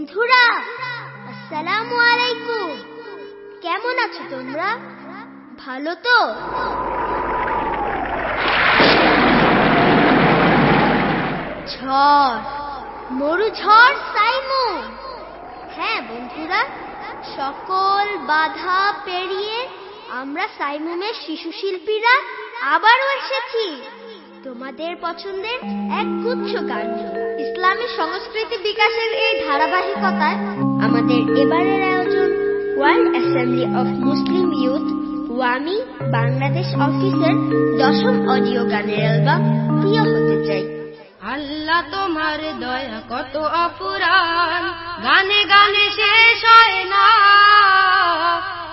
বন্ধুরা, আসসালামু আলাইকুম। কেমন আছো তোমরা? ভালো তো? ঝড়, মরু ঝড় সাইমুম। হ্যাঁ বন্ধুরা, সকল বাধা পেরিয়ে আমরা সাইমুমের শিশু শিল্পীরা আবারও এসেছি তোমাদের পছন্দের এক গুচ্ছ গান। ইসলামী সংস্কৃতি বিকাশের এই ধারাবাহিকতায় আমাদের এবারের আয়োজন World Assembly of Muslim Youth ওয়ামি বাংলাদেশ অফিসের 10ম অডিও গানের অ্যালবাম প্রিয় হতে চাই। আল্লাহ তোমার দয়া কত অপুরান, গানে গানে শেষ হয় না।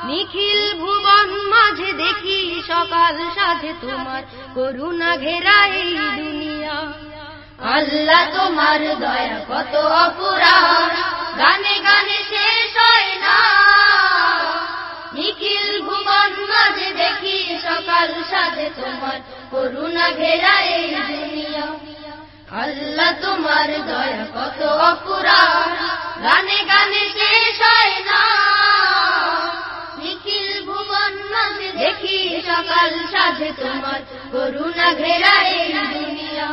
নিখিল ভুবন মাঝে দেখি সকাল সাজে তোমার করুণা ঘেরা এই দুনিয়া। আল্লাহ তোমার দয়া কত অপুরান, গানে গানে শেষ হয় না। নিখিল ভুবন মাঝে দেখি সকাল সাজে তোমার করুণা ঘেরা এই দুনিয়া। আল্লাহ তোমার দয়া কত অপুরান, গানে গানে শেষ হয় না। নিখিল ভুবন মাঝে দেখি সকাল সাজে তোমার করুণা ঘেরা এই দুনিয়া।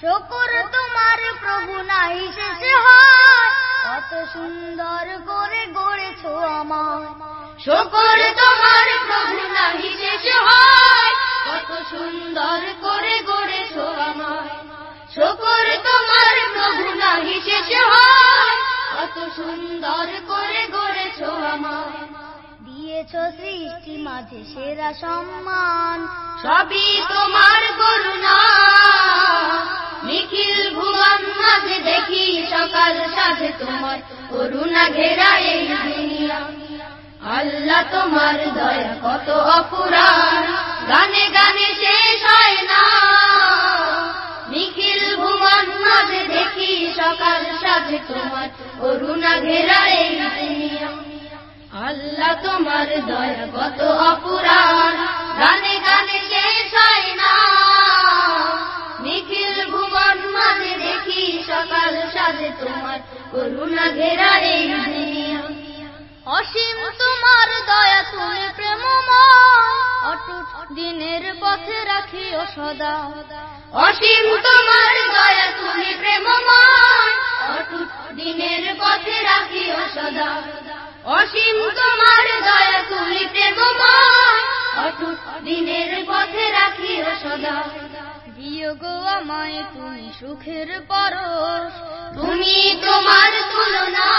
শুকর তোমার প্রভু নাই শেষ হয়, কত সুন্দর করে গড়েছো আমায়। শুকর তোমার প্রভু নাই শেষ হয়, কত সুন্দর করে গড়েছো আমায়। শুকর তোমার প্রভু নাই শেষ হয়, কত সুন্দর করে গড়েছো আমায়। দিয়েছো সৃষ্টি মাঝে সেরা সম্মান, সবই তোমার করুণা। নিখিল ভুবন মাঝে দেখি সকাল সাজে তোমার করুণা ঘেরা এই দুনিয়া। আল্লাহ তোমার দয়া কত অপুরান, গানে গানে শেষ হয় না। নিখিল ভুবন মাঝে দেখি সকাল সাজে তোমার করুণা ঘেরা এই দুনিয়া। আল্লাহ তোমার দয়া কত অপুরান, গানে গানে শেষ হয় না। নিখিল ভুবন মাঝে দেখি সকাল সাজে তোমার করুণা ঘেরা এই দুনিয়া। অসীম তোমার দয়া তুমি প্রেমময়, অটুট দিনের পথে রাখিও সদা। অসীম তোমার দয়া তুমি প্রেমময়, অটুট দিনের পথে রাখিও সদা। অসীম তোমার দয়া তুমি প্রেমময়, অটুট দিনের পথে রাখিও সদা। দিও গো আমায় তুমি সুখের পরশ, তুমি তোমার তুলনা।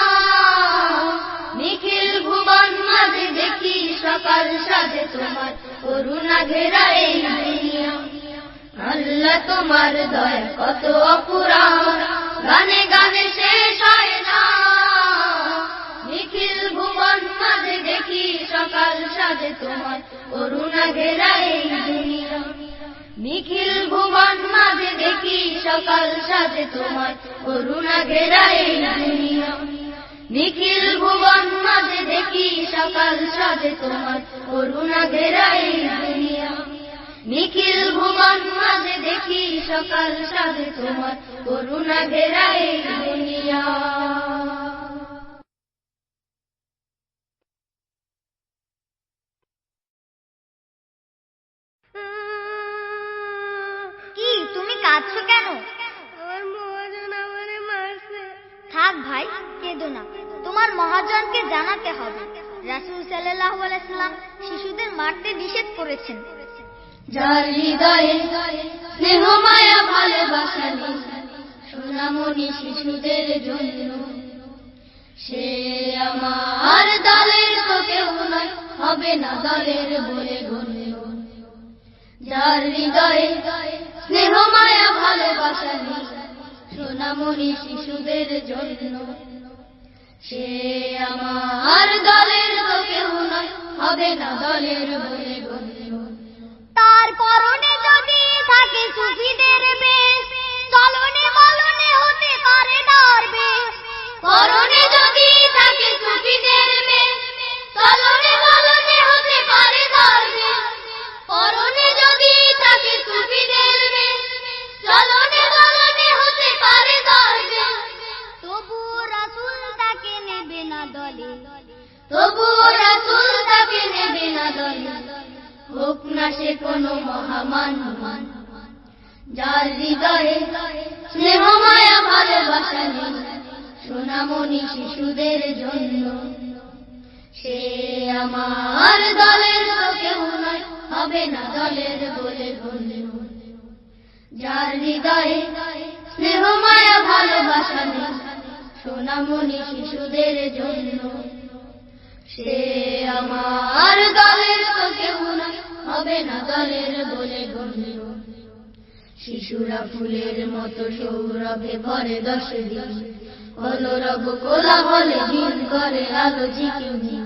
নিখিল ভুবন মাঝে দেখি সকাল সাজে তোমার করুণা ঘেরা এই দুনিয়া। আল্লাহ তোমার দয়া কত অপুরান, গানে গানে শেষ হয় না। নিখিল ভুবন মাঝে দেখি সকাল সাজে তোমার করুণা ঘেরা এই দুনিয়া। নিখিল ভুবন মাঝে দেখি সকাল সাজে তোমার করুণা ঘেরা এই দুনিয়া। নিখিল ভুবন মাঝে দেখি সকাল সাজে তোমার করুণা ঘেরা এই দুনিয়া। নিখিল ভুবন মাঝে দেখি সকাল সাজে তোমার করুণা ঘেরা এই দুনিয়া। কি তুমি কাঁদছো কেন? আমার মহাজন আমারে মারছে। থাক ভাই, কেঁদো না। তোমার মহাজনকে জানাতে হবে। রাসূল সাল্লাল্লাহু আলাইহি সাল্লাম শিশুদের মারতে নিষেধ করেছেন। যার হৃদয়ে স্নেহ মায়া ভালোবাসা নেই সোনামণি শিশুদের জন্য, সে আমার দলের তো কেউ নয়, হবে না দলের বলে গণ্য। যার হৃদয়ে স্নেহ মায়া ভালোবাসা নেই সোনামণি শিশুদের জন্য, সে আমার দলের তো কেউ নয়, হবে না দলের বলে গণ্য। তার করণে যদি থাকে সুফিদের বেশ, চলনে বলনে হতে পারে দরবেশ। করণে যদি থাকে সুফিদের বেশ, চলনে বলনে হতে পারে দরবেশ। করণে যদি থাকে সুফিদের বেশ, চলনে বলনে হতে পারে দরবেশ। তবু রাসূল আহ্বান, যার হৃদয়ে স্নেহ মায়া ভালোবাসা নেই সোনামণি শিশুদের জন্য, সে আমার দলের তো কেউ নয়, হবে না দলের বলে গণ্য। যার হৃদয়ে স্নেহ মায়া ভালোবাসা নেই সোনামণি শিশুদের জন্য, সে আমার দলের তো কেউ নয়, হবে না দলের বলে গণ্য। শিশুরা ফুলের মতো সৌরভে ভরে 10 দিন, কলরব কোলাহলে দিন করে আলো ঝিকিমিকি।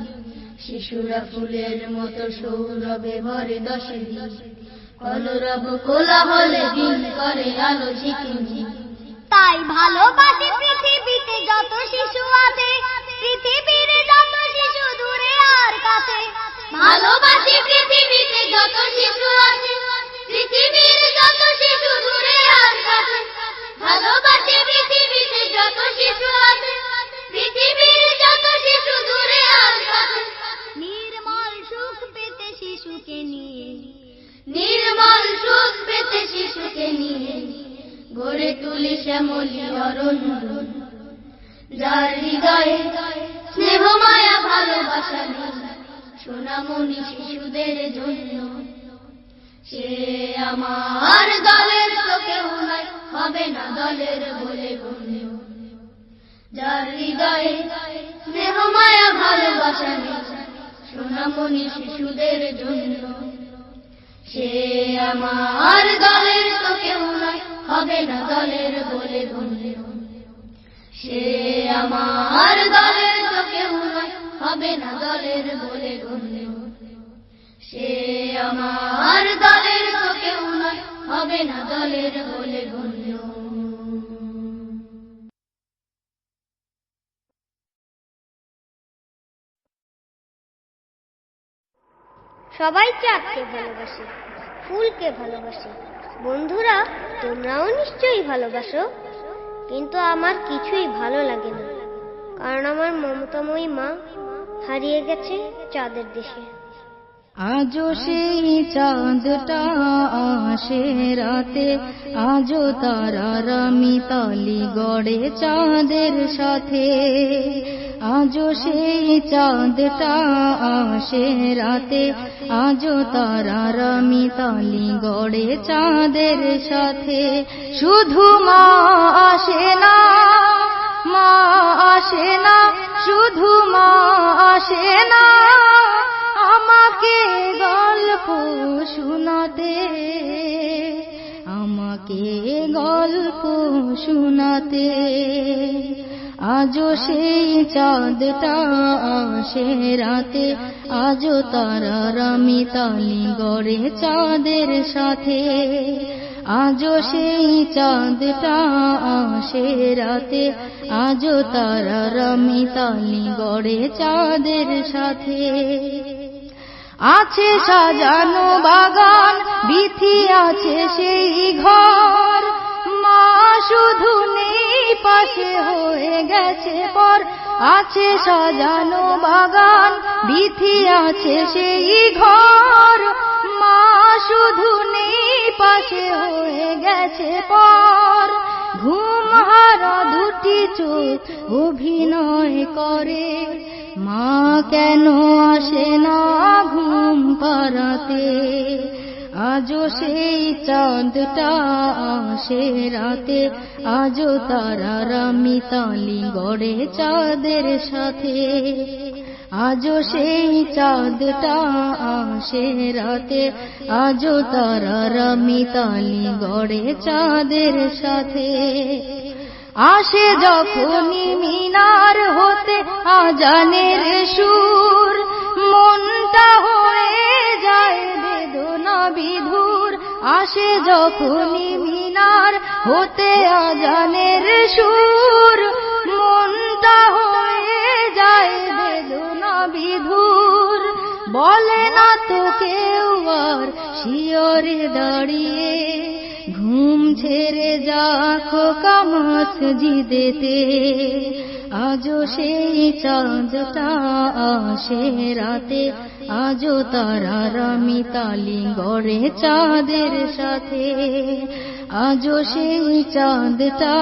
শিশুরা ফুলের মতো সৌরভে ভরে 10 দিন, কলরব কোলাহলে দিন করে আলো ঝিকিমিকি। তাই ভালোবাসি পৃথিবীতে যত শিশু আছে, পৃথিবীর যত শিশু দূরে আর কাছে। ভালোবাসি পৃথিবীতে যত শিশু আছে, পৃথিবীর যত শিশু দূরে আর কাছে। ভালোবাসি পৃথিবীতে যত শিশু আছে, পৃথিবীর যত শিশু দূরে আর কাছে। নির্মল সুখ পেতে শিশুকে নিয়ে, নির্মল সুখ পেতে শিশুকে নিয়ে গড়ে তুলি শ্যামলী অরণ্য। যার হৃদয়ে স্নেহ মায়া ভালোবাসা নেই সোনামণি শিশুদের জন্য, সে আমার দলের তো কেউ নয়, হবে না দলের বলে গণ্য। যার হৃদয়ে স্নেহ মায়া ভালোবাসা নেই সোনামণি শিশুদের জন্য, সে আমার দলের তো কেউ নয়, হবে না দলের বলে গণ্য। সে আমার দলের তো কেউ নয়, হবে না দলের বলে গণ্য। সে আমার দলের তো কেউ নয়, হবে না দলের বলে গণ্য। সবাই চাঁদকে ভালোবাসে, ফুলকে ভালোবাসে। বন্ধুরা, তোমরাও নিশ্চয়ই ভালোবাসো, কিন্তু আমার কিছুই ভালো লাগে না, কারণ আমার মমতাময়ী মা হারিয়ে গেছে চাঁদের দেশে। আজও সেই চাঁদটা আসে রাতে, আজও তারারা মিতালি গড়ে চাঁদের সাথে। আজও সেই চাঁদটা আসে রাতে, আজও তারারা মিতালি গড়ে চাঁদের সাথে। শুধু মা আসে না, মা আসে না, শুধু মা আসে না আমাকে গল্প শোনাতে, আমাকে গল্প শোনাতে। আজও সেই চাঁদটা আসে রাতে, আজও তারারা মিতালি গড়ে চাঁদের সাথে। আজও সেই চাঁদটা আসে রাতে, আজও তারারা মিতালি গড়ে চাঁদের সাথে। আছে সাজানো বাগান, বিথি আছে সেই ঘর, মা শুধু নেই পাশে হয়ে গেছে পর। আছে সাজানো বাগান, বিথি আছে সেই ঘর, মা শুধু নেই পাশে হয়ে গেছে পর। ঘুম হারা দুটি চোখ অভিনয় করে, মা কেন আসে না ঘুম পাড়াতে। আজও সেই চাঁদটা আসে রাতে, আজও তারারা মিতালি গড়ে চাঁদের সাথে। আজও সেই চাঁদটা আসে রাতে, আজও তারারা মিতালি গড়ে চাঁদের সাথে। আসে যখনই মিনার হতে আজানের সুর, মনটা হয়ে যায় বেদনা বিধুর। আসে যখনই মিনার হতে আজানের সুর, মনটা হয়ে যায় বেদনা বিধুর। বলে না তো কেউ আর শিয়রে দাঁড়িয়ে, ঘুম ছেড়ে যা খোকা মসজিদেতে। আজও সেই চাঁদটা আসে রাতে, আজও তারারা মিতালি গড়ে চাঁদের সাথে। আজও সেই চাঁদটা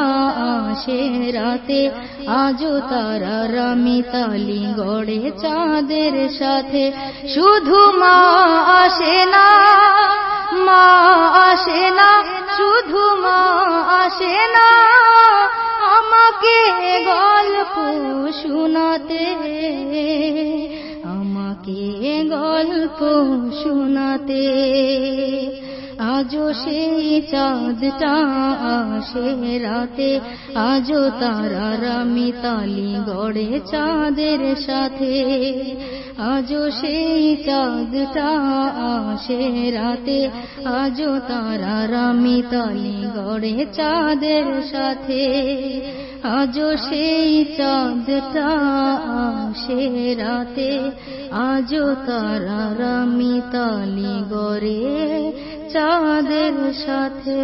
আসে রাতে, আজও তারারা মিতালি গড়ে চাঁদের সাথে। শুধু মা আসে না, মা আসে না, শুধু মা আসে না আমাকে গল্প শোনাতে, আমাকে গল্প শোনাতে। আজও সেই চাঁদটা আসে রাতে, আজও তারারা মিতালি গড়ে চাঁদের সাথে। আজও সেই চাঁদটা আসে রাতে, আজও তারারা মিতালি গড়ে চাঁদের সাথে। আজও সেই চাঁদটা আসে রাতে, আজও তারারা মিতালি গড়ে চাঁদের সাথে।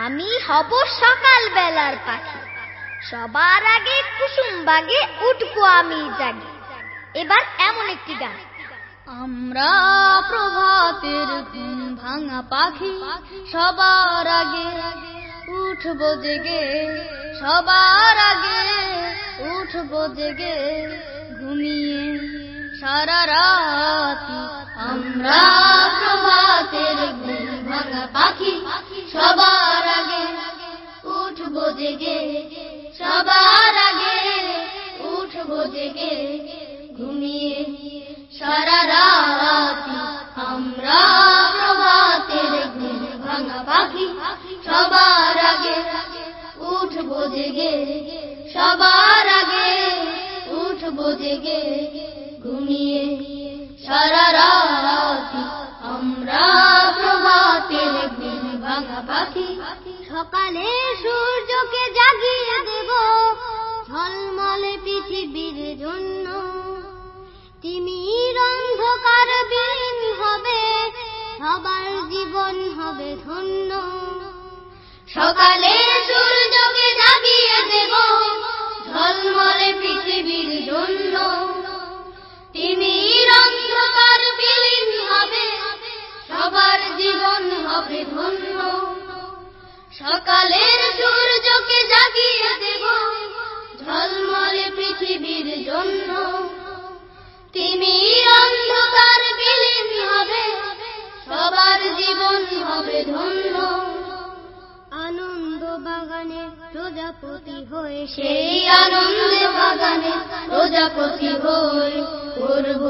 আমি হব সকাল বেলার পাখি, সবার আগে কুসুম বাগে উঠবো আমি জাগি। এবার এমন একটি গান। আমরা প্রভাতের ঘুম ভাঙা পাখি, সবার আগে উঠবো জেগে, সবার আগে উঠবো জেগে, ঘুমিয়ে সারা রাতি। আমরা প্রভাতের ঘুম ভাঙা পাখি, সবার আগে উঠবো জেগে, সবার আগে উঠবো জেগে, ঘুমিয়ে সারা রাতি। আমরা প্রভাতের ঘুম ভাঙা পাখি, সবার আগে উঠবো জেগে, সবার আগে উঠবো জেগে, ঘুমিয়ে সারা রাতি। আমরা প্রভাতের ঘুম ভাঙা পাখি, সকালে সূর্যকে জাগিয়ে দেব ঝলমলে পৃথিবীর জন্য। তিমির অন্ধকার বিলীন হবে, সবার জীবন হবে ধন্য। সকালে সূর্যকে জাগিয়ে দেব ঝলমলে পৃথিবীর জন্য। তিমির অন্ধকার বিলীন হবে, সবার জীবন হবে ধন্য। সকালের সূর্যকে জাগিয়ে দেব ঝলমলে পৃথিবীর জন্য। তিমির অন্ধকার বিলীন হবে, সবার জীবন হবে ধন্য। আনন্দ বাগানে প্রজাপতি হয়ে সেই আনন্দ বাগানে প্রজাপতি হয়ে করব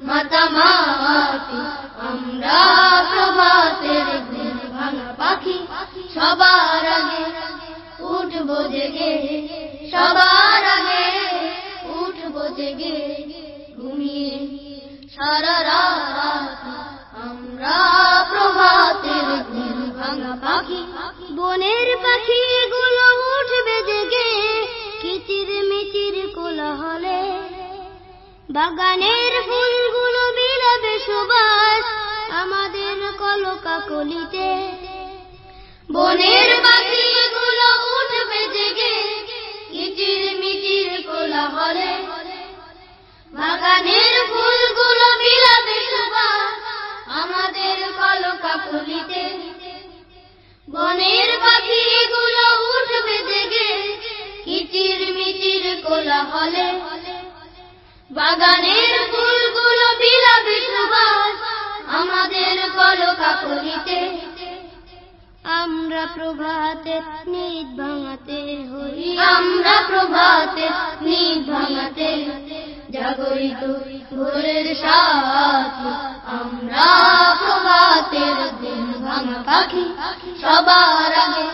মাতামাতি। আমরা প্রভাতের ঘুম ভাঙা পাখি, সবার আগে উঠবো জেগে, সবার আগে উঠবো জেগে, ঘুমিয়ে সারা রাতি। আমরা প্রভাতের ঘুম ভাঙা পাখি, বনের পাখিগুলো উঠবে জেগে কিচির মিচির কোলাহলে। বাগানের ফুলগুলো বিলাবে সুবাস আমাদের কলকাকলিতে। বনের পাখিগুলো উঠবে জেগে কিচির মিচির কোলাহলে। বাগানের ফুলগুলো বিলাবে সুবাস আমাদের কলকাকলিতে। বনের পাখিগুলো উঠবে জেগে কিচির মিচির কোলাহলে। বাগানের ফুলগুলো বিলাবে সুবাস আমাদের কলকাকলিতে। আমরা প্রভাতে নিদ ভাঙাতে হই, আমরা প্রভাতে নিদ ভাঙাতে জাগরিত ভোরের সাথী। আমরা প্রভাতের ঘুম ভাঙা পাখি, সবার আগে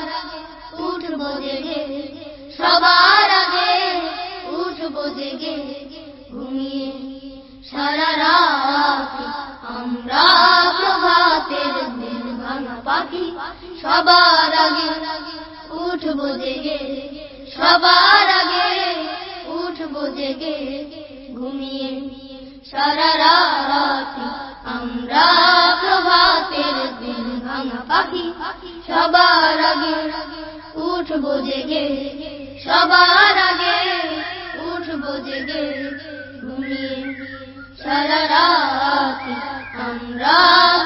উঠবো জেগে, সবার আগে উঠবো জেগে, ঘুমিয়ে সারা রাতি। আমরা প্রভাতের ঘুম ভাঙা পাখি, সবার আগে উঠবো জেগে, সবার আগে উঠবো জেগে, ঘুমিয়ে সারা রাতি আমরা প্রভাতের দিন ভাঙা পাখি সবার আগে উঠবো জেগে সবার আগে উঠবো জেগে ঘুমিয়ে সারা রাতি আমরা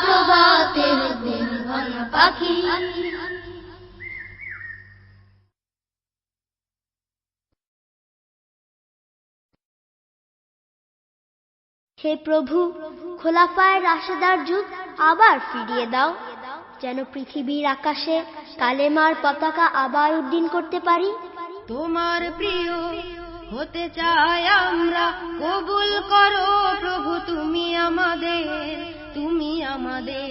প্রভাতের দিন ভাঙা পাখি। হে প্রভু, খোলাফায়ে রাশেদার যুগ আবার ফিরিয়ে দাও, যেন পৃথিবীর আকাশে কালেমার পতাকা আবার উড্ডীন করতে পারি। তোমার প্রিয় হতে চাই আমরা, কবুল করো প্রভু তুমি আমাদের, তুমি আমাদের।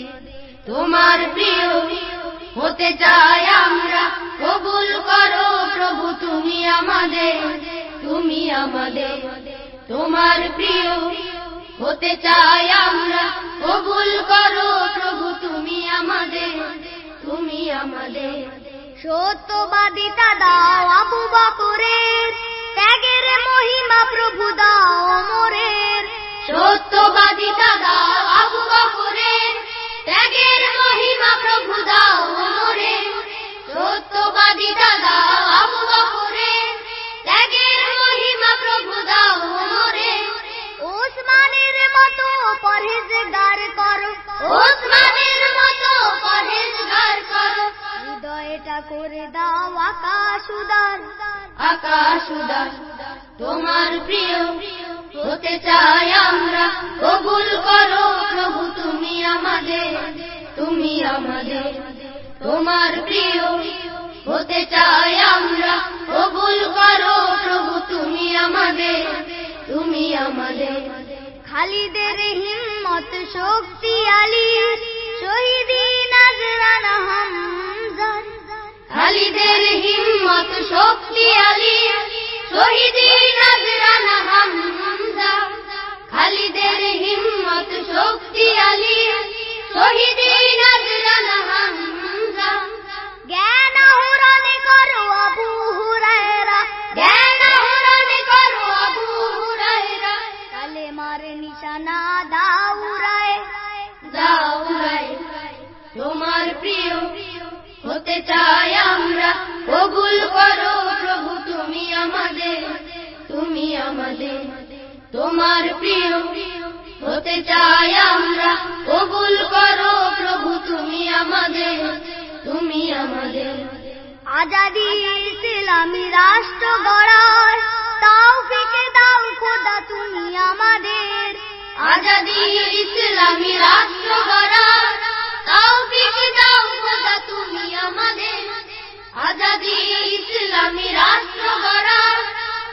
তোমার প্রিয় হতে চাই আমরা, কবুল করো প্রভু তুমি আমাদের, তুমি আমাদের। তোমার প্রিয় হতে চাই আমরা, কবুল করো প্রভু তুমি আমাদের, তুমি আমাদের। সত্যবাদিতা দাও আবু বকরের, ত্যাগের মহিমা প্রভু দাও অমরের। সত্যবাদিতা দাও আবু বকরের, ত্যাগের মহিমা প্রভু দাও অমরের। সত্যবাদিতা দাও আবু বকরের, ত্যাগের মহিমা প্রভু দাও অমরের। ওসমানের মতো পরহেজগার করো, ওসমানের মতো পরহেজগার করো। হৃদয়টা করে দাও আকাশ উদার, আকাশ উদার। তোমার প্রিয় হতে চাই আমরা, কবুল করো প্রভু তুমি আমাদের, তুমি আমাদের। তোমার প্রিয় হতে চাই আমরা, কবুল করো প্রভু তুমি আমাদের, তুমি আমাদের। খালিদের হিম্মত শক্তিশালী, শহীদি নজরানা হামজার। খালিদের হিম্মত শক্তিশালী, শহীদি নজরানা হামজা। খালিদের হিম্মত শক্তিশালী, শহীদি নজরানা হামজা। জ্ঞান আহরণ করো আবু হুরায়রা, জ্ঞান আহরণ করো আবু হুরায়রা। কালেমার নিশানা দাও উড়ায়, দাও উড়ায়। তোমার প্রিয় হতে চাই আমরা, কবুল করো প্রভু তুমি আমাদের, তুমি আমাদের। তোমার প্রিয় হতে চাই আমরা, কবুল করো প্রভু তুমি আমাদের, তুমি আমাদের। আজাদি ইসলামী রাষ্ট্র গড়ার তৌফিক দাও খোদা তুমি আমাদের। আজাদি ইসলামী রাষ্ট্র গড়ার তৌফিক দাও খোদা তুমি আমাদের। আজাদি ইসলামী রাষ্ট্র গড়ার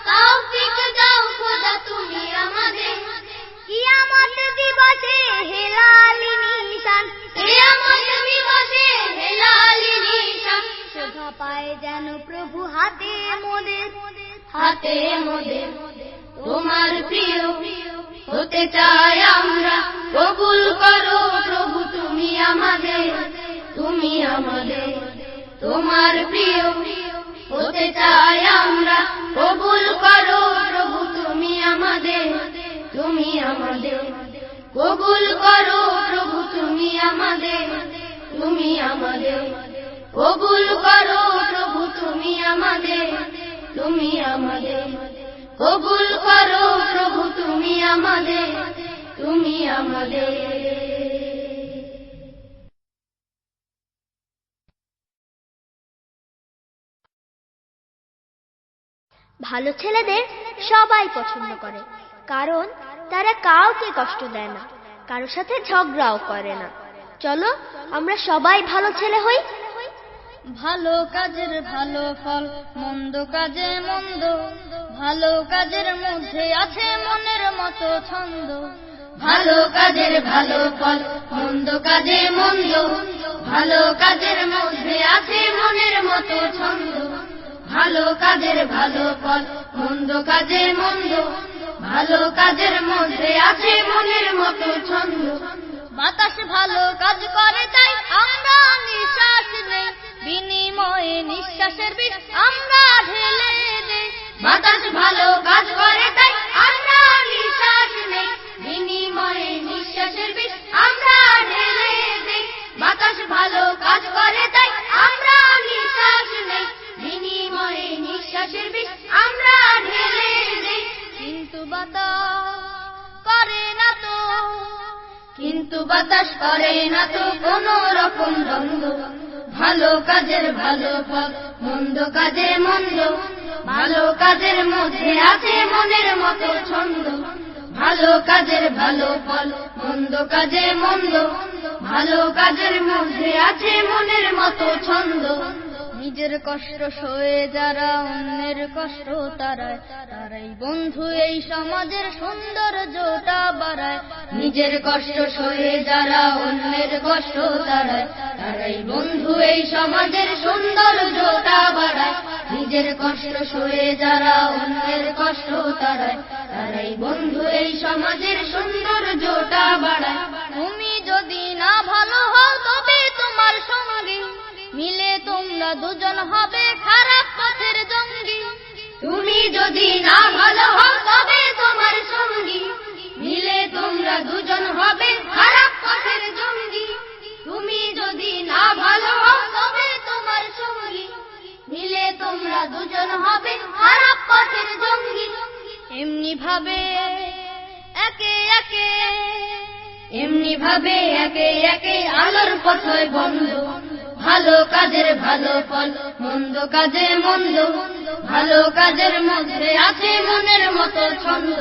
তৌফিক দাও খোদা তুমি আমাদের। কিয়ামত দিবসে হেলালি নিশান, কিয়ামত দিবসে হেলালি নিশান। শোভা পায় যেন প্রভু হাতে মোদের, হাতে মোদের। তোমার প্রিয় হতে চাই আমরা, কবুল করো প্রভু তুমি আমাদের, তুমি আমাদের। তোমার প্রিয় হতে চাই আমরা, কবুল করো প্রভু তুমি আমাদের, তুমি আমাদের। কবুল করো প্রভু তুমি আমাদের, তুমি আমাদের। কবুল করো প্রভু তুমি আমাদের, তুমি আমাদের। কবুল করো প্রভু তুমি আমাদের, তুমি আমাদের। ভালো ছেলেদের সবাই পছন্দ করে, কারণ তারা কাউকে কষ্ট দেয় না, কারোর সাথে ঝগড়াও করে না। চলো আমরা সবাই ভালো ছেলে হই। ভালো কাজের ভালো ফল, মন্দ কাজে মন্দ, ভালো কাজের মধ্যে আছে মনের মতো ছন্দ। ভালো কাজের ভালো ফল, মন্দ কাজে মন্দ, ভালো কাজের মধ্যে আছে মনের মতো ছন্দ। ভালো কাজের ভালো ফল, মন্দ কাজে মন্দ, ভালো কাজের মধ্যে আছে মনের মতো ছন্দ। বাতাস ভালো কাজ করে তাই আমরা নিঃশ্বাস নেই, বিনিময়ে নিঃশ্বাসের বীজ আমরা ঢেলে দেই। বাতাস ভালো কাজ করে তাই আমরা কাজ করে তাই আমরা নিঃশ্বাস নেই, বিনিময়ে নিঃশ্বাসের বিষ আমরা ঢেলে দেই। কিন্তু বাতাস করে না তো, কিন্তু বাতাস করে না তো কোনো রকম দ্বন্দ্ব, ভালো কাজের ভালো ফল, মন্দ কাজে মন্দ, ভালো কাজের মধ্যে আছে মনের মতো ছন্দ, ভালো কাজের ভালো ফল, মন্দ কাজে মন্দ, ভালো কাজের মধ্যে আছে মনের মতো ছন্দ। নিজের কষ্ট সয়ে যারা অন্যের কষ্ট তারায়, তারাই বন্ধু এই সমাজের সৌন্দর্যটা বাড়ায়। নিজের কষ্ট সয়ে যারা অন্যের কষ্ট তারায়, তারাই বন্ধু এই সমাজের সৌন্দর্যটা বাড়ায়। নিজের কষ্ট সয়ে যারা অন্যের কষ্ট তারায়, তারাই বন্ধু এই সমাজের সৌন্দর্যটা বাড়ায়। তুমি যদি না ভালো হও তবে তোমার সঙ্গী মিলে তোমরা দুজন হবে খারাপ পথের জঙ্গি। তুমি যদি না ভালো হও তবে তোমার সঙ্গী মিলে তোমরা দুজন হবে খারাপ পথের জঙ্গি। তুমি যদি না ভালো হও তবে তোমার সঙ্গী মিলে তোমরা দুজন হবে খারাপ পথের জঙ্গি। এমনি ভাবে একে একে, এমনি ভাবে একে একে আলোর পথ বন্ধ, ভালো কাজের ভালো ফল, মন্দ কাজে মন্দ, ভালো কাজের মধ্যে আছে মনের মতো ছন্দ,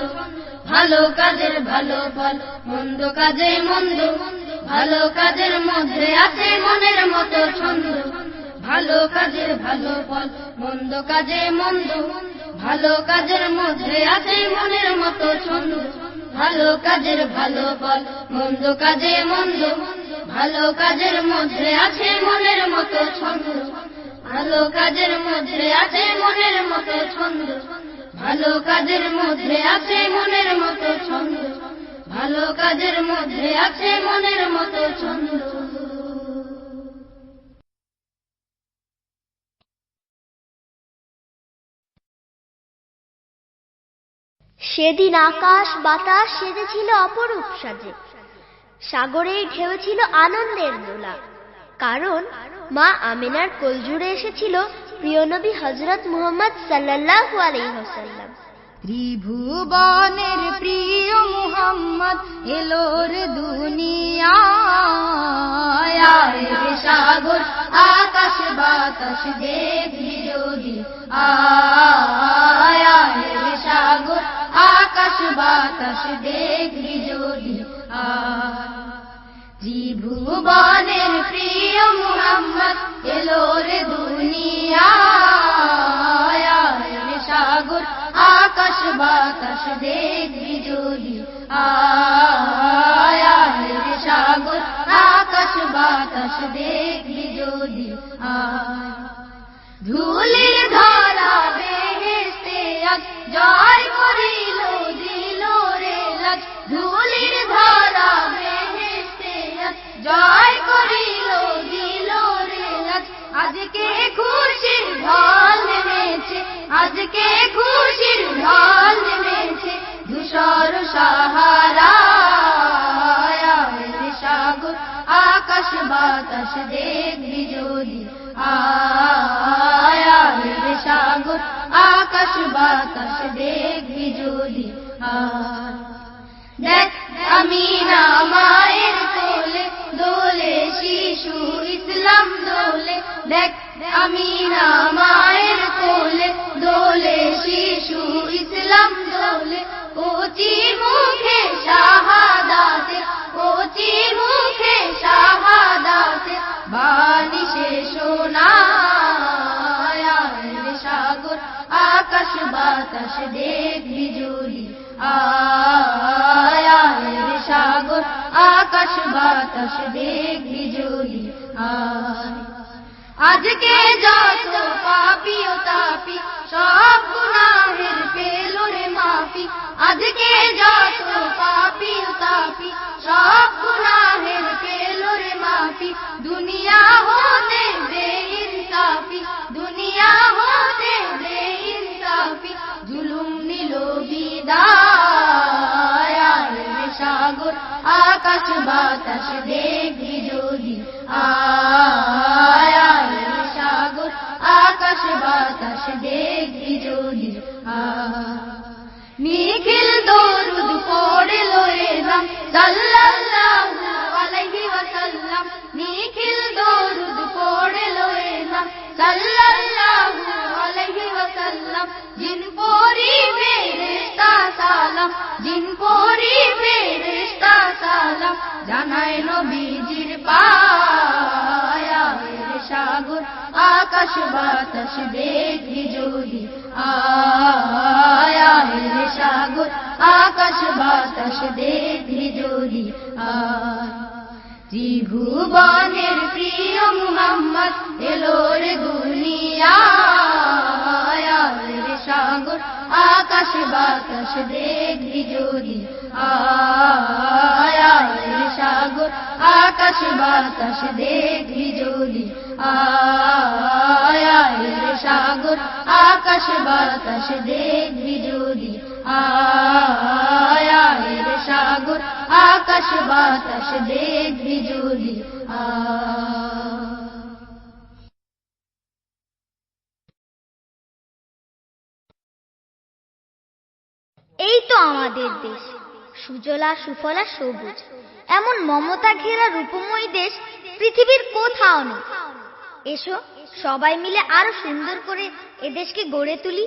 ভালো কাজের ভালো ফল, মন্দ কাজে মন্দ, ভালো কাজের মধ্যে আছে মনের মতো ছন্দ, ভালো কাজের ভালো ফল, মন্দ কাজে মন্দ, ভালো কাজের মধ্যে আছে মনের মতো ছন্দ, ভালো কাজের ভালো ফল, মন্দ কাজে মন্দ, ভালো কাজের মধ্যে আছে মনের মতো ছন্দ, ভালো কাজের মধ্যে আছে মনের মতো ছন্দ, ভালো কাজের মধ্যে আছে মনের মতো ছন্দ, ভালো কাজের মধ্যে আছে মনের মতো ছন্দ। সেদিন আকাশ বাতাস সেজেছিল অপরূপ সাজে, সাগরেই ঢেউ ছিল আনন্দের দোলা, কারণ মা আমিনার কোলজুড়ে এসেছিল প্রিয় নবী হযরত মুহাম্মদ সাল্লাল্লাহু আলাইহি ওয়াসাল্লাম। ত্রিভুবনের প্রিয় মুহাম্মদ এলোর দুনিয়ায়। আয় রে সাগর আকাশ বাতাস দেখবি যদি, আয় রে সাগর আকাশ বাতাস দেখবি যদি, ত্রিভুবনের প্রিয় মুহাম্মদ এলো রে দুনিয়ায়। আয় রে সাগর আকাশ বাতাস দেখবি যদি, আয় রে সাগর আকাশ বাতাস দেখবি যদি, ধুলির ধরা বেহেশতে আজ জয় করিল দিল রে লাজ, ধুলির ধরা বেহেশতে আজ জয় করিল দিল রে লাজ। আজকে খুশির ঢল নেমেছে, আজকে খুশির ঢল নেমেছে ধূসর সাহারায়। আয় রে সাগর আকাশ বাতাস দেখবি যদি, আয় রে সাগর আকাশ বাতাস দেখবি যদি, দেখ আমিনা মায়ের কোলে দোলে শিশু ইসলাম দোলে, দেখ আমিনা মায়ের কোলে দোলে শিশু ইসলাম দোলে। কচি মুখে শাহাদাতে, কচি মুখে শাহাদাতে বাণী সে শোনায়। আয় রে সাগর আকাশ বাতাস দেখবি যদি, আয় রে সাগর আকাশ বাতাস দেখবি যদি, আজকে যত পাপী ও তাপী সব গুনাহের পেল রে মাফি, আজকে যত পাপী ও তাপী সব গুনাহের পেল রে মাফি। দুনিয়া হতে বেইনসাফি, দুনিয়া হতে বেইনসাফি জুলুম নিল বিদায়। আয় রে সাগর আকাশ বাতাস দেখবি যদি, বাতাস দেখবি যদি নিখিল দরুদ পড়ে লয়ে নাম সাল্লাল্লাহু আলাইহি ওয়াসাল্লাম নিখিল দরুদ পড়ে লয়ে নাম সাল্লাল্লাহু আলাইহি ওয়াসাল্লাম জিন পরি ফেরেশতা সালাম জিন পরি ফেরেশতা সালাম জানায় নবীজির পায়া সাগর আকাশ বাতাস দেখবি যদি আয়া রে সাগর আকাশ বাতাস দেখবি যদি ত্রিভুবনের প্রিয় মুহাম্মদ এলো রে দুনিয়ায় রে সাগর আকাশ বাতাস দেখবি যদি আয়া রে সাগর আকাশ বাতাস দেখবি যদি আয়া রে সাগর আকাশ বাতাস দেখবি যদি আয়া রে সাগর আকাশ বাতাস দেখবি যদি এই তো আমাদের দেশ, সুজলা সুফলা সবুজ, এমন মমতা ঘেরা রূপময় দেশ পৃথিবীর কোথাও নেই। এসো সবাই মিলে আরো সুন্দর করে এদেশকে গড়ে তুলি।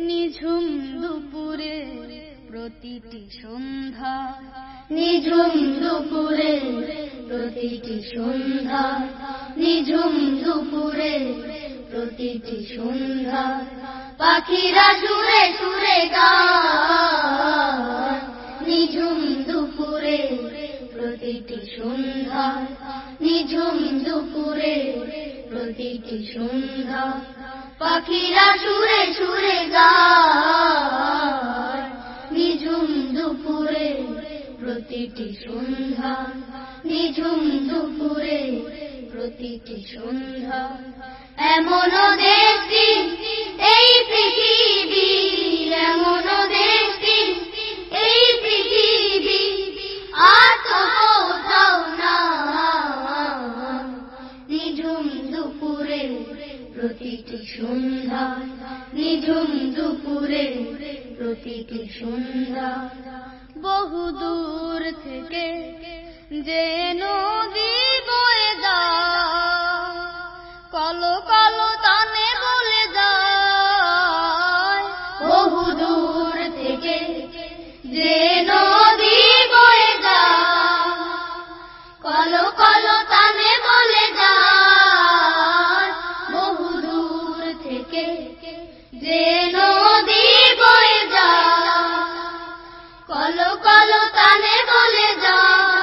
নিঝুম দুপুরে প্রতিটি সন্ধ্যা নিঝুম দুপুরে প্রতিটি সন্ধ্যা নিঝুম দুপুরে প্রতিটি সন্ধ্যা পাখিরা সুরে সুরে গায় নিঝুম দুপুরে প্রতিটি সন্ধ্যা নিঝুম দুপুরে প্রতিটি সন্ধ্যা পাখিরা সুরে সুরে গায় নিঝুম দুপুরে প্রতিটি সন্ধ্যা নিঝুম দুপুরে প্রতিটি সন্ধ্যা এমন দেশটি এই পৃথিবী এমন দেশটি এই পৃথিবী আর তো কোথাও না নিঝুম দুপুরে প্রতিটি সন্ধ্যা নিঝুম দুপুরে প্রতিটি সন্ধ্যা বহু দূর থেকে যে নদী বয়ে যায় কলো কলো তানে বলে যায় বহু দূর থেকে যে নদী বয়ে যায় কলো কলো তানে বলে যায় বহু দূর থেকে যে নদী বয়ে যায় কলো কলো তানে বলে যায়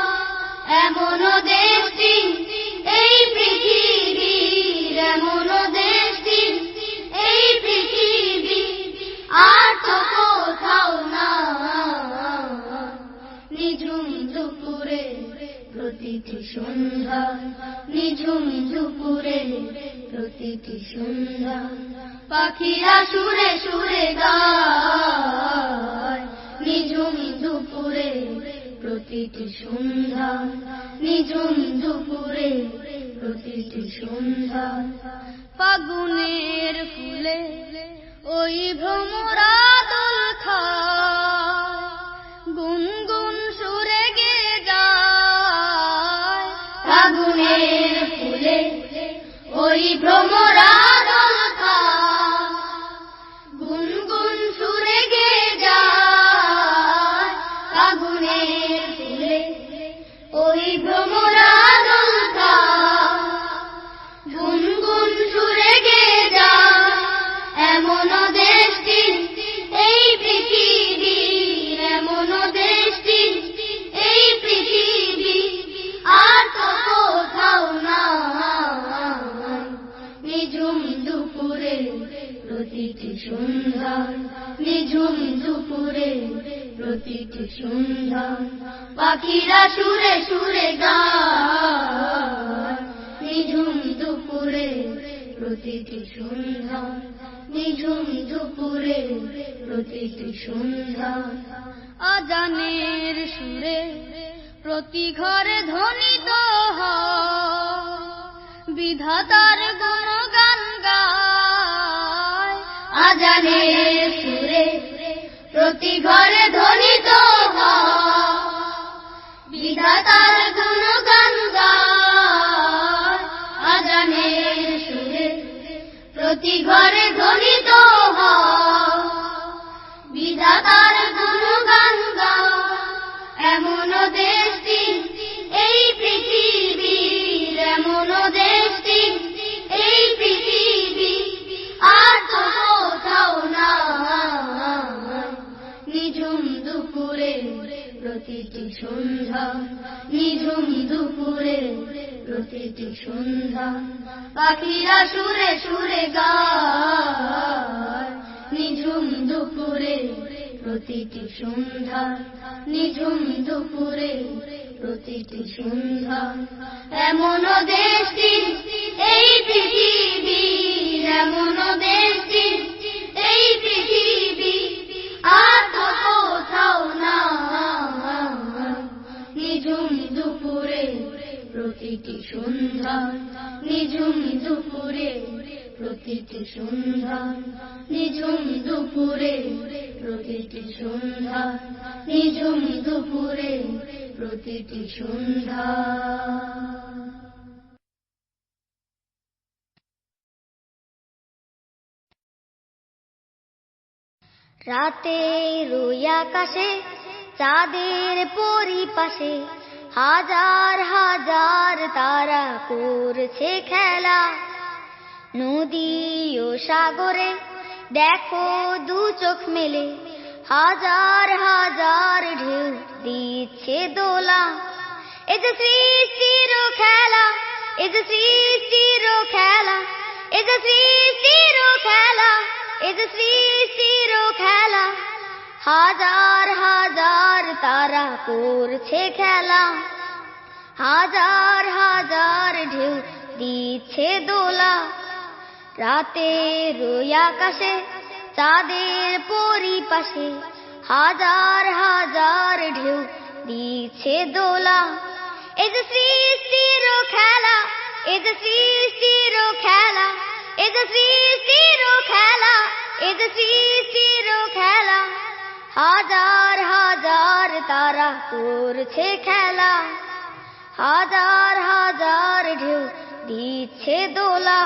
এমন দেশটি এই পৃথিবীর এমন দেশটি এই পৃথিবী আর তো কোথাও না নিঝুম দুপুরে প্রতিটি সন্ধ্যা নিঝুম দুপুরে প্রতিটি সন্ধ্যা পাখিরা সুরে সুরে গায় নিঝুম দুপুরে প্রতিটি সন্ধ্যা নিঝুম দুপুরে প্রতিটি সন্ধ্যা ফাগুনের ফুলে ওই ভ্রমরা দোল খায় গুনগুন সুরে গে যায় ফাগুনের ফুলে ওই ভ্রমরা দোল খায় গুনগুন সুরে গে যায় ফাগুনের ফুলে ওই ভ্রমরা দোল খায় গুনগুন সুরে গে যায় এমন দেশটি এই পৃথিবীর এমন দেশটি এই পৃথিবী আর তো কোথাও না নিঝুম দুপুরে প্রতিটি সন্ধ্যা নিঝুম দুপুরে প্রতিটি সন্ধ্যা পাখিরা সুরে সুরে গায় নিঝুম দুপুরে প্রতিটি সন্ধ্যা নিঝুম দুপুরে প্রতিটি সন্ধ্যা আজানের সুরে প্রতি ঘরে ধ্বনিত হয়, বিধাতার গুণগান গায়। আজানের সুরে প্রতি ঘরে ধ্বনিত হয় বিধাতার গুণগান গায় আজানের সুরে প্রতি ঘরে ধ্বনিত হয় বিধাতার গুণগান গায় এমন দেশটি এই পৃথিবীর এমন দেশটি এই পৃথিবী আর তো কোথাও না নিঝুম দুপুরে প্রতিটি সন্ধ্যা নিঝুম দুপুরে প্রতিটি সন্ধ্যা পাখিরা সুরে সুরে গায় নিঝুম দুপুরে প্রতিটি সন্ধ্যা নিঝুম দুপুরে প্রতিটি সন্ধ্যা এমন দেশটি এই পৃথিবী এমন দেশটি এই পৃথিবী আর তো কোথাও না নিঝুম দুপুরে প্রতিটি সন্ধ্যা নিঝুম দুপুরে প্রতিটি সন্ধ্যা নিঝুম দুপুরে প্রতিটি সন্ধ্যা নিঝুম দুপুরে প্রতিটি সন্ধ্যা রাতের ওই আকাশে চাঁদের পরিপাশে হাজার হাজার তারা করছে খেলা নদী ও সাগরে দেখো দু চোখ মেলে হাজার হাজার ঢেউ দিচ্ছে দোলা এ যে সৃষ্টির খেলা এ যে সৃষ্টির খেলা এ যে সৃষ্টির খেলা এ যে সৃষ্টির খেলা হাজার হাজার তারা করছে খেলা হাজার হাজার ঢেউ দিচ্ছে দোলা রাতের ওই আকাশে চাঁদের পরিপাশে হাজার হাজার ঢেউ দিচ্ছে দোলা এ যে সৃষ্টির খেলা এ যে সৃষ্টির খেলা এ যে সৃষ্টির খেলা এ যে সৃষ্টির খেলা হাজার হাজার তারা করছে খেলা হাজার হাজার ঢেউ দিচ্ছে দোলা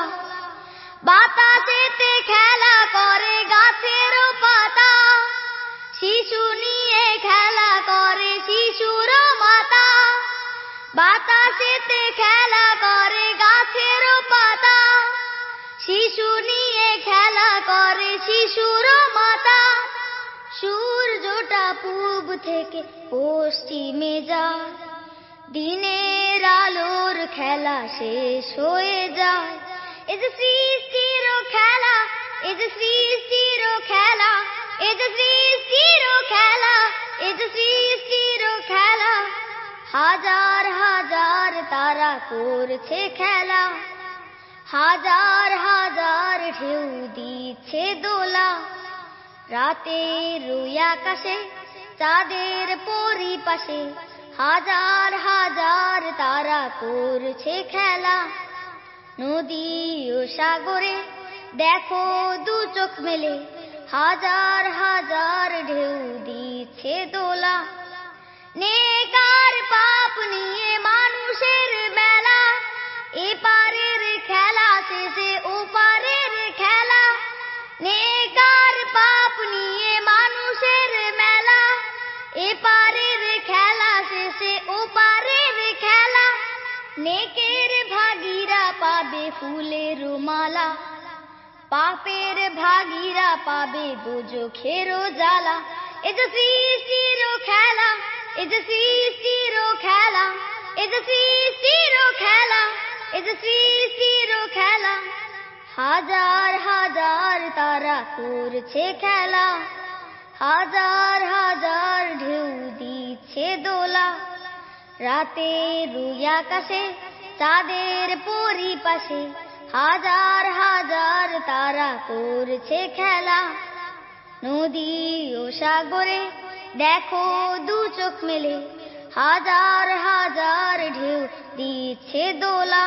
বাতাসেতে খেলা করে গাছের পাতা শিশু নিয়ে খেলা করে শিশুর মাতা বাতাসেতে খেলা করে গাছের পাতা শিশু নিয়ে খেলা করে শিশুর মাতা সূর্যটা পূব থেকে পশ্চিমে যায় দিনের আলোর খেলা শেষ হয়ে যায় এ যে সৃষ্টির খেলা এ যে সৃষ্টির খেলা এ যে সৃষ্টির খেলা এ যে সৃষ্টির খেলা হাজার হাজার তারা করছে খেলা হাজার হাজার ঢেউ দিচ্ছে দোলা রাতের ওই আকাশে চাঁদের পরিপাশে হাজার হাজার তারা করছে খেলা নদী ও সাগরে দেখো দু চোখ মেলে হাজার হাজার ঢেউ দিচ্ছে দোলা নেকার পাপ নিয়ে মানুষের মেলা এপারের খেলা শেষে ওপারের খেলা নেকার পাপ নিয়ে মানুষের মেলা এপারের খেলা শেষে ওপারের খেলা নেকের ভাগীরা পাবে ফুলের মালা পাপের ভাগীরা পাবে দুজখের জ্বালা এ যে সৃষ্টির খেলা এ যে সৃষ্টির খেলা এ যে সৃষ্টির খেলা এ যে সৃষ্টির খেলা হাজার হাজার তারা করছে খেলা হাজার হাজার ঢেউ দিচ্ছে দোলা রাতের ওই আকাশে চাঁদের পরিপাশে হাজার হাজার তারা করছে খেলা নদী ও সাগরে দেখো দু চোখ মেলে হাজার হাজার ঢেউ দিচ্ছে দোলা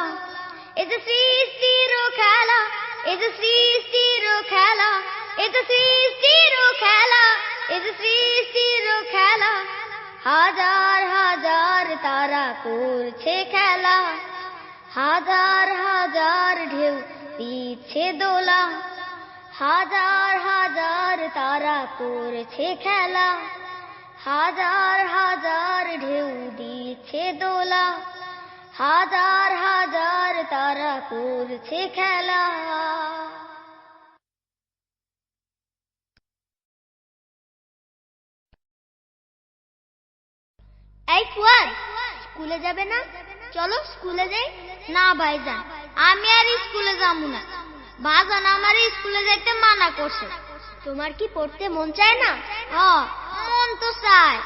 এ যে সৃষ্টির খেলা এ যে সৃষ্টির খেলা এ তো সৃষ্টির খেলা, এ তো সৃষ্টির খেলা, হাজার হাজার তারা করছে খেলা, হাজার হাজার ঢেউ দিচ্ছে দোলা, হাজার হাজার তারা করছে খেলা, হাজার হাজার ঢেউ দিচ্ছে দোলা, হাজার হাজার তারা করছে খেলা। এই ফুয়াদ, স্কুলে যাবে না? চলো স্কুলে যাই। না ভাইজান, আমি আর স্কুলে যাবো না। ভাইজান আমার স্কুলে যাইতে মানা করছে। তোমার কি পড়তে মন চায় না? মন তো চায়।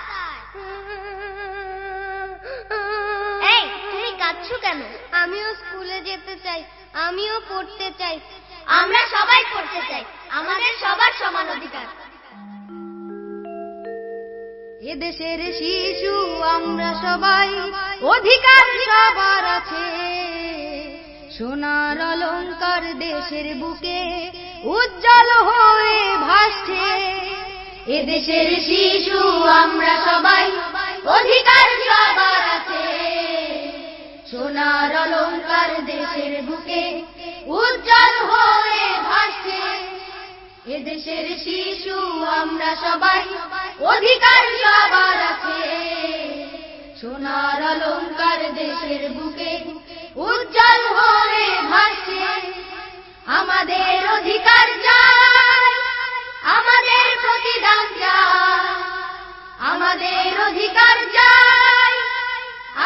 এই তুমি কাঁদছো কেন? আমিও স্কুলে যেতে চাই, আমিও পড়তে চাই। আমরা সবাই পড়তে চাই, আমাদের সবার সমান অধিকার। এদেশের শিশু আমরা সবাই, অধিকার সবার আছে। সোনার অলংকার দেশের বুকে উজ্জ্বল হয়ে ভাসছে। এদেশের শিশু আমরা সবাই, অধিকার সবার আছে। সোনার অলংকার দেশের বুকে উজ্জ্বল হয়ে ভাসছে। এদেশের শিশু আমরা সবাই, অধিকার সবার আছে। সোনার অলংকার দেশের বুকে উজ্জ্বল হয়ে ভাসছে। আমাদের অধিকার চাই, আমাদের প্রতিদান চাই। আমাদের অধিকার চাই,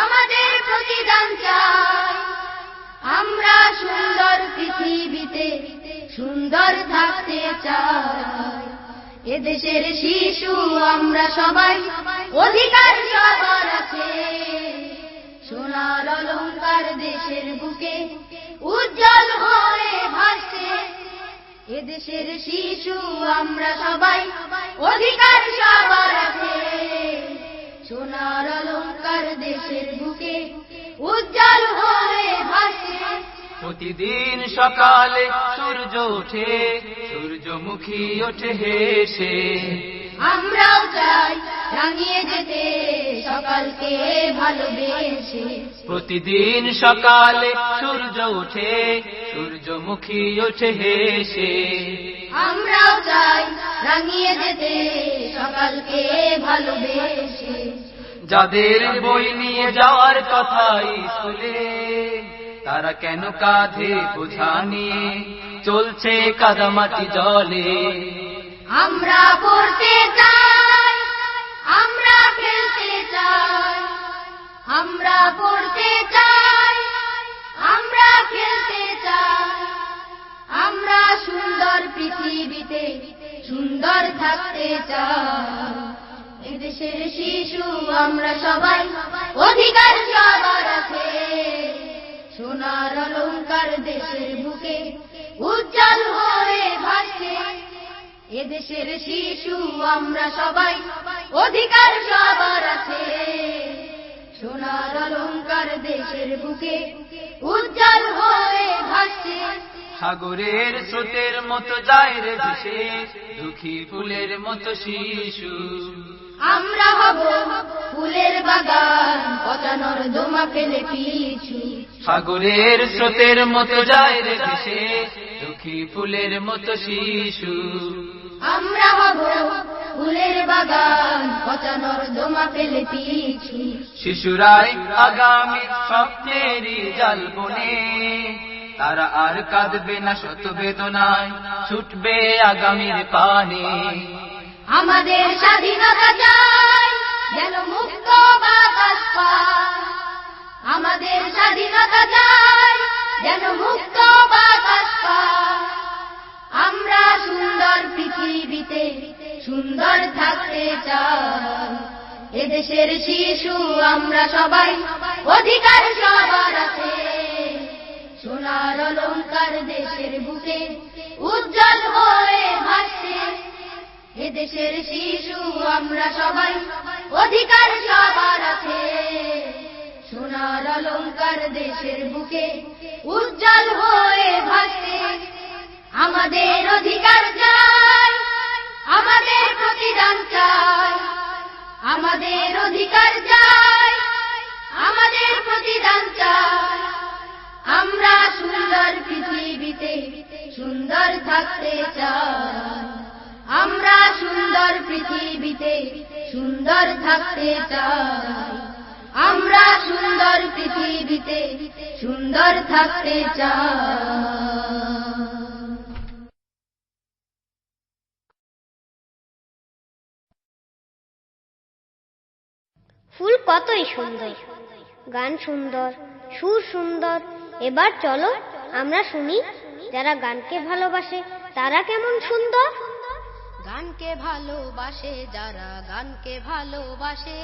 আমাদের প্রতিদান চাই। আমরা সুন্দর পৃথিবীতে সুন্দর থাকতে চাই। এদেশের শিশু আমরা সবাই, অধিকার সবার আছে। সোনার অলংকার দেশের বুকে উজ্জ্বল হয়ে ভাসছে। এদেশের শিশু আমরা সবাই, অধিকার সবার আছে। সোনার অলংকার দেশের বুকে উজ্জ্বল হয়ে ভাসছে। প্রতিদিন সকালে সূর্য ওঠে, সূর্যমুখী ওঠে হেসে। আমরাও চাই রাঙিয়ে যেতে সকালকে ভালোবেসে। প্রতিদিন সকালে সূর্য ওঠে, সূর্যমুখী ওঠে হেসে। আমরাও চাই রাঙিয়ে যেতে সকালকে ভালোবেসে। যাদের বই নিয়ে যাওয়ার কথা স্কুলে, তারা কেন কাঁধে বোঝা নিয়ে চলছে কাদামাটি জলে। আমরা পড়তে চাই, আমরা খেলতে চাই। আমরা পড়তে চাই, আমরা খেলতে চাই। আমরা সুন্দর পৃথিবীতে সুন্দর থাকতে চাই। এদেশের শিশু আমরা সবাই, অধিকার সবার আছে। সোনার অলংকার দেশের বুকে উজ্জ্বল হয়ে ভাসছে। এদেশের শিশু আমরা সবাই, অধিকার সবার আছে। সোনার অলংকার দেশের বুকে উজ্জ্বল হয়ে ভাসছে। সাগরের স্রোতের মতো যায় রে ভেসে, দুঃখী ফুলের মতো শিশু। আমরা হব ফুলের বাগান, পচানোর দোমা ফেলে পিছু। সাগরের স্রোতের মতো যায় রে ভেসে, দুঃখী ফুলের মতো শিশু। আমরা হব ফুলের বাগান, পচানোর দোমা ফেলে পিছু। শিশুরাই আগামী স্বপ্নেরই জাল বনে, তারা আর কাঁদবে না শত বেদনায়, ছুটবে আগামীর পানে। আমাদের স্বাধীনতা চাই, যেন মুক্ত বাতাস পাই। আমাদের স্বাধীনতা চাই, যেন মুক্ত বাতাস পাই। আমরা সুন্দর পৃথিবীতে সুন্দর থাকতে চাই। এদেশের শিশু আমরা সবাই, অধিকার সবার আছে। সোনার অলংকার দেশের বুকে উজ্জ্বল হয়ে ভাসছে। এদেশের শিশু আমরা সবাই, অধিকার সবার আছে। সোনার অলংকার দেশের বুকে উজ্জ্বল হয়ে ভাসছে। আমাদের অধিকার চাই, থাকতে চাই, আমরা সুন্দর পৃথিবীতে সুন্দর থাকতে চাই, আমরা সুন্দর পৃথিবীতে সুন্দর থাকতে চাই। ফুল কতই সুন্দর, গান সুন্দর, সুর সুন্দর। এবার চলো আমরা শুনি যারা গানকে ভালোবাসে তারা কেমন সুন্দর। গানকে ভালোবাসে যারা গানকে ভালোবাসে,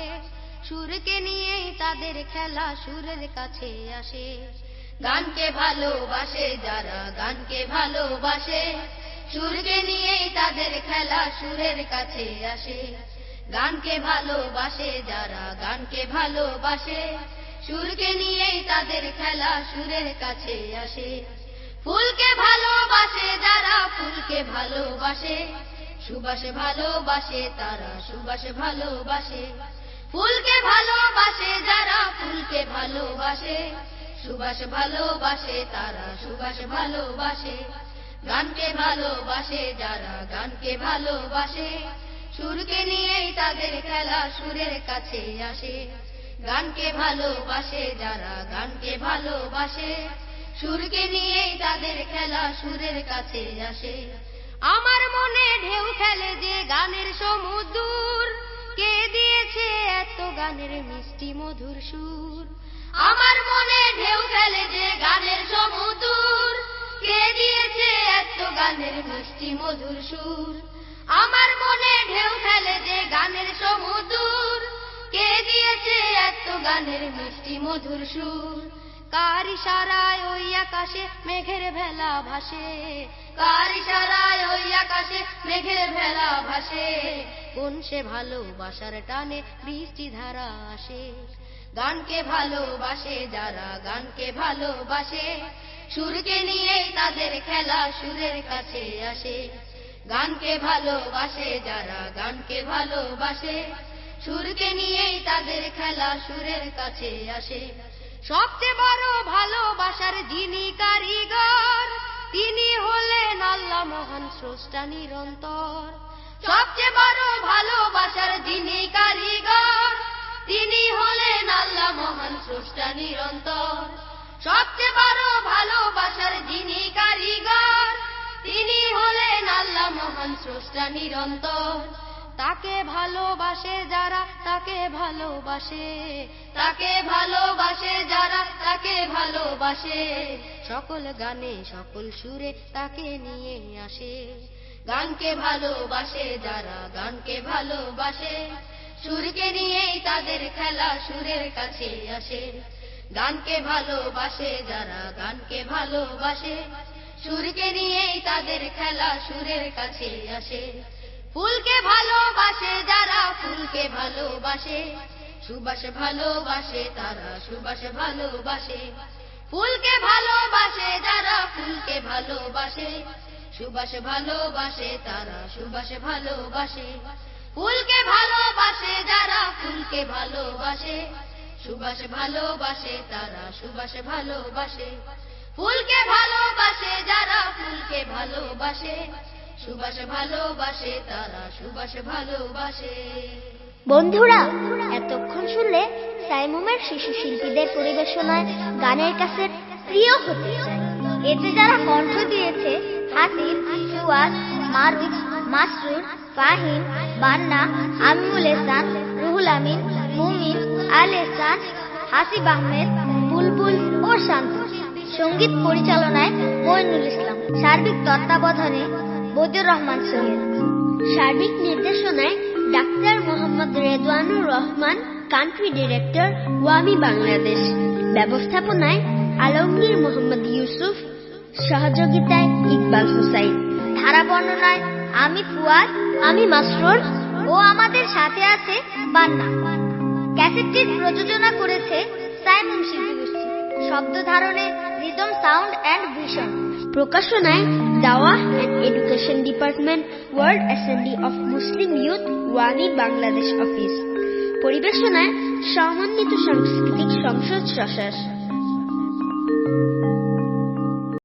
সুরকে নিয়েই তাদের খেলা সুরের কাছে আসে। গানকে ভালোবাসে যারা গানকে ভালোবাসে, সুরকে নিয়েই তাদের খেলা সুরের কাছে আসে। গানকে ভালোবাসে যারা গানকে ভালোবাসে, সুরকে নিয়েই তাদের খেলা সুরের কাছে আসে। ফুলকে ভালোবাসে যারা ফুলকে ভালোবাসে, সুবাসে ভালোবাসে তারা সুবাসে ভালোবাসে। ফুলকে ভালোবাসে যারা ফুলকে ভালোবাসে, সুবাসে ভালোবাসে তারা সুবাসে ভালোবাসে। গানকে ভালোবাসে যারা গানকে ভালোবাসে, সুরকে নিয়েই তাদের খেলা সুরের কাছে আসে। গানকে ভালোবাসে যারা গানকে ভালোবাসে, সুরকে নিয়েই তাদের খেলা সুরের কাছে আসে। আমার মনে ঢেউ খেলে যে গানের সমুদ্র, কে দিয়েছে এত গানের মিষ্টি মধুর সুর। আমার মনে ঢেউ খেলে যে গানের সমুদ্র, কে দিয়েছে এত গানের মিষ্টি মধুর সুর। আমার মনে ঢেউ খেলে যে গানের সমুদ্র, কে দিয়েছে এত গানের মিষ্টি মধুর সুর। কার ইশারায় ওই আকাশে মেঘের ভেলা ভাসে, কার ইশারায় ওই আকাশে মেঘের ভেলা ভাসে। কোন সে ভালোবাসার টানে বৃষ্টি ধারা আসে। গানকে ভালোবাসে যারা গানকে ভালোবাসে, সুরকে নিয়েই তাদের খেলা সুরের কাছে আসে। গানকে ভালোবাসে যারা গানকে ভালোবাসে, সুরকে নিয়েই তাদের খেলা সুরের কাছে আসে। সবচেয়ে বড় ভালোবাসার যিনি কারিগর, তিনি হলেন আল্লাহ মহান স্রষ্টা নিরন্তর। সবচেয়ে বড় ভালোবাসার যিনি কারিগর, তিনি হলেন আল্লাহ মহান স্রষ্টা নিরন্তর। সবচেয়ে বড় ভালোবাসার যিনি কারিগর, তিনি হলেন আল্লাহ মহান স্রষ্টা নিরন্তর। তাকে ভালোবাসে যারা তাকে ভালোবাসে, তাকে ভালোবাসে যারা তাকে ভালোবাসে। সকল গানে সকল সুরে তাকে নিয়ে আসে। গানকে ভালোবাসে যারা গানকে ভালোবাসে, সুরকে নিয়েই তাদের খেলা সুরের কাছে আসে। গানকে ভালোবাসে যারা গানকে ভালোবাসে, সুরকে নিয়েই তাদের খেলা সুরের কাছে আসে। ফুলকে ভালোবাসে যারা ফুলকে ভালোবাসে, সুবাসে ভালোবাসে তারা সুবাসে ভালোবাসে। ফুলকে ভালোবাসে যারা ফুলকে ভালোবাসে, সুবাসে ভালোবাসে তারা সুবাসে ভালোবাসে। ফুলকে ভালোবাসে যারা ফুলকে ভালোবাসে, সুবাসে ভালোবাসে তারা সুবাসে ভালোবাসে। ফুলকে ভালোবাসে যারা ফুলকে ভালোবাসে, সুবাসে ভালোবাসে তারা সুবাসে ভালোবাসে। বন্ধুরা, এতক্ষণ শুনলে সাইমুমের শিশু শিল্পীদের পরিবেশনায় গানের ক্যাসেট প্রিয় হতে চায়। এতে যারা কণ্ঠ দিয়েছে হাসিব, সুয়াদ, মারুফ, মাসরুর, ফাহিম, বান্না, আমিনুল এহসান, রুহুল আমিন, মুমিন, আল এহসান, হাসিব আহমেদ, বুলবুল ও শান্ত। সঙ্গীত পরিচালনায় মইনুল ইসলাম, সার্বিক তত্ত্বাবধানে বদিউর রহমান সৈয়দ, সার্বিক নির্দেশনায় doctor Mohammad Redwanur Rahman, country director ওয়ামি বাংলাদেশ, ব্যবস্থাপনায় আলমগীর মোহাম্মদ ইউসুফ, সহযোগিতায় ইকবাল হুসাইন, ধারা বর্ণনায় আমি ফুয়াদ, আমি মাসরুর ও আমাদের সাথে আছে বান্না। ক্যাসেটটির প্রযোজনা করেছে সাইমুম শিল্পী গোষ্ঠী, শব্দ ধারণে রিদম সাউন্ড অ্যান্ড ভিশন, প্রকাশনায় দাওয়াহ and education department, World Assembly of Muslim Youth, ওয়ানি বাংলাদেশ অফিস, পরিবেশনায় সমন্বিত সাংস্কৃতিক সংসদ সশাস।